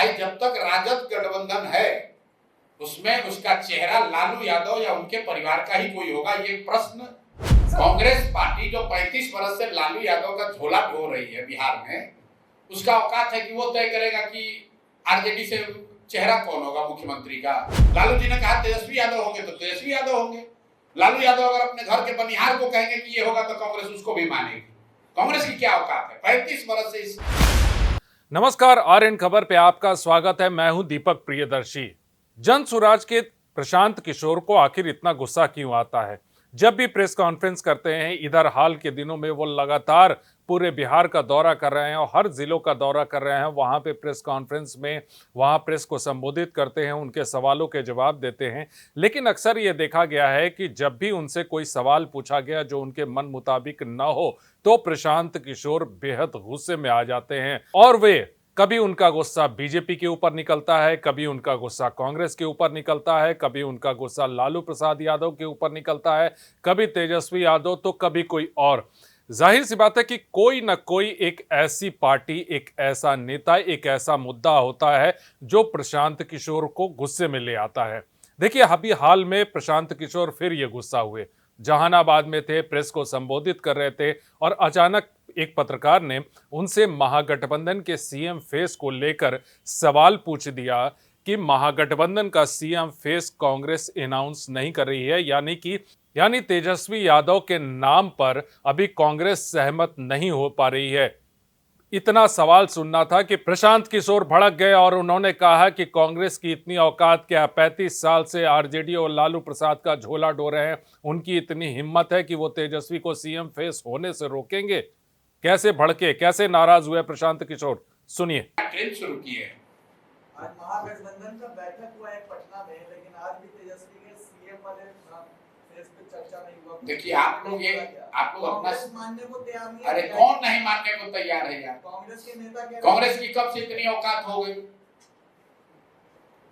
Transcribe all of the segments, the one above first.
भाई जब तक राजद गठबंधन है उसमें उसका चेहरा लालू यादव या उनके परिवार का ही कोई होगा। ये प्रश्न कांग्रेस पार्टी जो 35 वर्ष से लालू यादव का झोला ढो रही है बिहार में, उसका औकात है कि वो तय करेगा कि आरजेडी से चेहरा कौन होगा मुख्यमंत्री का। लालू जी ने कहा तेजस्वी यादव होंगे तो तेजस्वी यादव होंगे। लालू यादव अगर अपने घर के बनिहार को कहेंगे कि ये होगा तो कांग्रेस उसको भी मानेगी। कांग्रेस की क्या औकात है 35 वर्ष से इस। नमस्कार, आरएन खबर पे आपका स्वागत है। मैं हूं दीपक प्रियदर्शी। जन सुराज के प्रशांत किशोर को आखिर इतना गुस्सा क्यों आता है? जब भी प्रेस कॉन्फ्रेंस करते हैं, इधर हाल के दिनों में वो लगातार पूरे बिहार का दौरा कर रहे हैं और हर जिलों का दौरा कर रहे हैं। वहाँ पे प्रेस कॉन्फ्रेंस में वहाँ प्रेस को संबोधित करते हैं, उनके सवालों के जवाब देते हैं। लेकिन अक्सर ये देखा गया है कि जब भी उनसे कोई सवाल पूछा गया जो उनके मन मुताबिक न हो तो प्रशांत किशोर बेहद गुस्से में आ जाते हैं और वे कभी उनका गुस्सा बीजेपी के ऊपर निकलता है, कभी उनका गुस्सा कांग्रेस के ऊपर निकलता है, कभी उनका गुस्सा लालू प्रसाद यादव के ऊपर निकलता है, कभी तेजस्वी यादव तो कभी कोई और। जाहिर सी बात है कि कोई ना कोई एक ऐसी पार्टी, एक ऐसा नेता, एक ऐसा मुद्दा होता है जो प्रशांत किशोर को गुस्से में ले आता है। देखिए, अभी हाल में प्रशांत किशोर फिर ये गुस्सा हुए। जहानाबाद में थे, प्रेस को संबोधित कर रहे थे और अचानक एक पत्रकार ने उनसे महागठबंधन के सीएम फेस को लेकर सवाल पूछ दिया कि महागठबंधन का सीएम फेस कांग्रेस अनाउंस नहीं कर रही है, यानी तेजस्वी यादव के नाम पर अभी कांग्रेस सहमत नहीं हो पा रही है। इतना सवाल सुनना था कि प्रशांत किशोर भड़क गए और उन्होंने कहा कि कांग्रेस की इतनी औकात क्या? 35 साल से आरजेडी और लालू प्रसाद का झोला ढो रहे हैं, उनकी इतनी हिम्मत है कि वो तेजस्वी को सीएम फेस होने से रोकेंगे? कैसे भड़के, कैसे नाराज हुए प्रशांत किशोर, सुनिए। ट्रेन शुरू की है। आज महागठबंधन का बैठक हुआ है पटना में, लेकिन आज भी तेजस्वी के सीएम वाले फेस पे चर्चा नहीं हुआ। देखिए आप लोग अपना मानने को तैयार नहीं। अरे कौन नहीं मानने को तैयार है यार? कांग्रेस के नेता क्या? कांग्रेस की कब से इतनी औकात हो गई?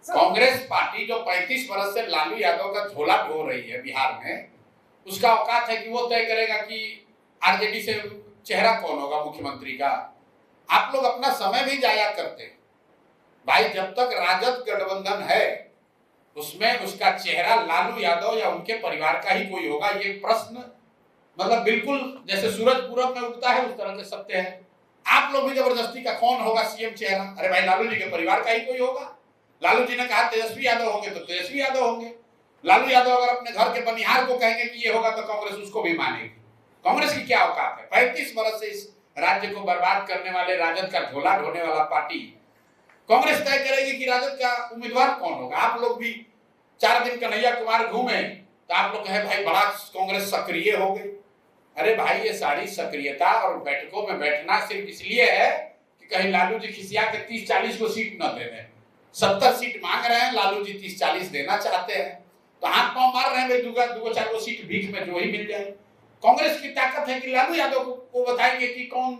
कांग्रेस पार्टी जो 35 वर्ष से लालू यादव का झोला ढो रही है बिहार में, उसका औकात है कि वो तय करेगा कि आरजेडी से चेहरा कौन होगा मुख्यमंत्री का। आप लोग अपना समय भी जाया करते हैं। भाई जब तक राजद गठबंधन है उसमें उसका चेहरा लालू यादव या उनके परिवार का ही कोई होगा। ये प्रश्न मतलब बिल्कुल जैसे सूरज पूरब में उगता है उस तरह के सत्य है। आप लोग भी जबरदस्ती का कौन होगा सीएम चेहरा? अरे भाई लालू जी के परिवार का ही कोई होगा। लालू जी ने कहा तेजस्वी यादव होंगे तो तेजस्वी यादव होंगे। लालू यादव अगर अपने घर के बनिहार को कहेंगे कि ये होगा तो कांग्रेस उसको भी मानेगी। कांग्रेस की क्या औकात है? 35 वर्ष से इस राज्य को बर्बाद करने वाले, राजद का झोला ढोने वाला पार्टी कांग्रेस तय करेगी कि राजद का उम्मीदवार कौन होगा। आप लोग भी 4 दिन कन्हैया कुमार घूमे तो आप लोग कहे भाई बड़ा कांग्रेस सक्रिय हो गई। अरे भाई ये सारी सक्रियता और बैठकों में बैठना सिर्फ इसलिए है कि कहीं लालू जी खिसिया के 30-40 को सीट न दे दें। 70 सीट मांग रहे हैं, लालू जी 30-40 देना चाहते हैं तो हाथ पांव मार रहे हैं भाई, दो चार सीट भीख में जो ही मिल जाए। कांग्रेस की ताकत है कि लालू यादव को बताएंगे कि कौन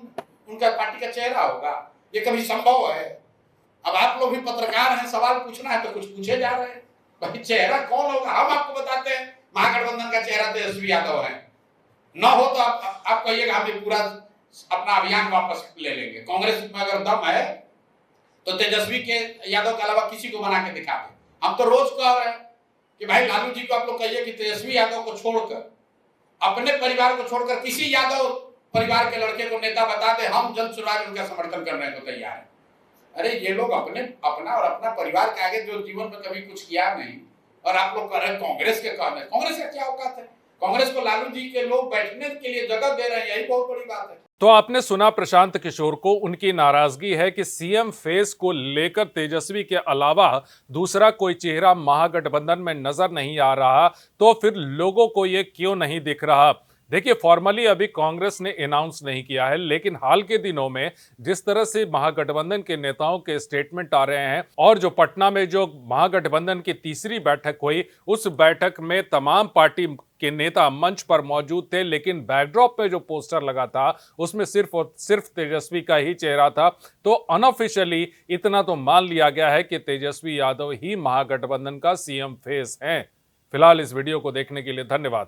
उनका पार्टी का चेहरा होगा। ये कभी संभव है? अब आप लोग भी पत्रकार हैं, सवाल पूछना है तो कुछ पूछे जा रहे हैं। भाई चेहरा कौन होगा हम आपको बताते हैं। महागठबंधन का चेहरा तेजस्वी यादव है। न हो तो आप कहिएगा हम पूरा अपना अभियान वापस ले लेंगे। कांग्रेस में अगर दम है तो तेजस्वी के यादव के अलावा किसी को बना के दिखा दे। हम तो रोज कह रहे हैं कि भाई लालू जी को आप लोग कहिए कि तेजस्वी यादव को छोड़कर, अपने परिवार को छोड़कर किसी यादव परिवार के लड़के को नेता बता दे, हम जल्द सुराज उनका समर्थन करने को तैयार है। अरे ये लोग अपना परिवार के आगे जो जीवन में कभी कुछ किया नहीं और आप लोग कह रहे हैं कांग्रेस के कहने। कांग्रेस का क्या औकात है? कांग्रेस को लालू जी के लोग बैठने के लिए जगह दे रहे हैं, यही बहुत बड़ी बात है। तो आपने सुना प्रशांत किशोर को, उनकी नाराजगी है कि सीएम फेस को लेकर तेजस्वी के अलावा दूसरा कोई चेहरा महागठबंधन में नजर नहीं आ रहा, तो फिर लोगों को ये क्यों नहीं दिख रहा? देखिए, फॉर्मली अभी कांग्रेस ने अनाउंस नहीं किया है, लेकिन हाल के दिनों में जिस तरह से महागठबंधन के नेताओं के स्टेटमेंट आ रहे हैं और जो पटना में जो महागठबंधन की तीसरी बैठक हुई, उस बैठक में तमाम पार्टी के नेता मंच पर मौजूद थे, लेकिन बैकड्रॉप पे जो पोस्टर लगा था उसमें सिर्फ और सिर्फ तेजस्वी का ही चेहरा था। तो अनऑफिशियली इतना तो मान लिया गया है कि तेजस्वी यादव ही महागठबंधन का सीएम फेस हैं। फिलहाल इस वीडियो को देखने के लिए धन्यवाद।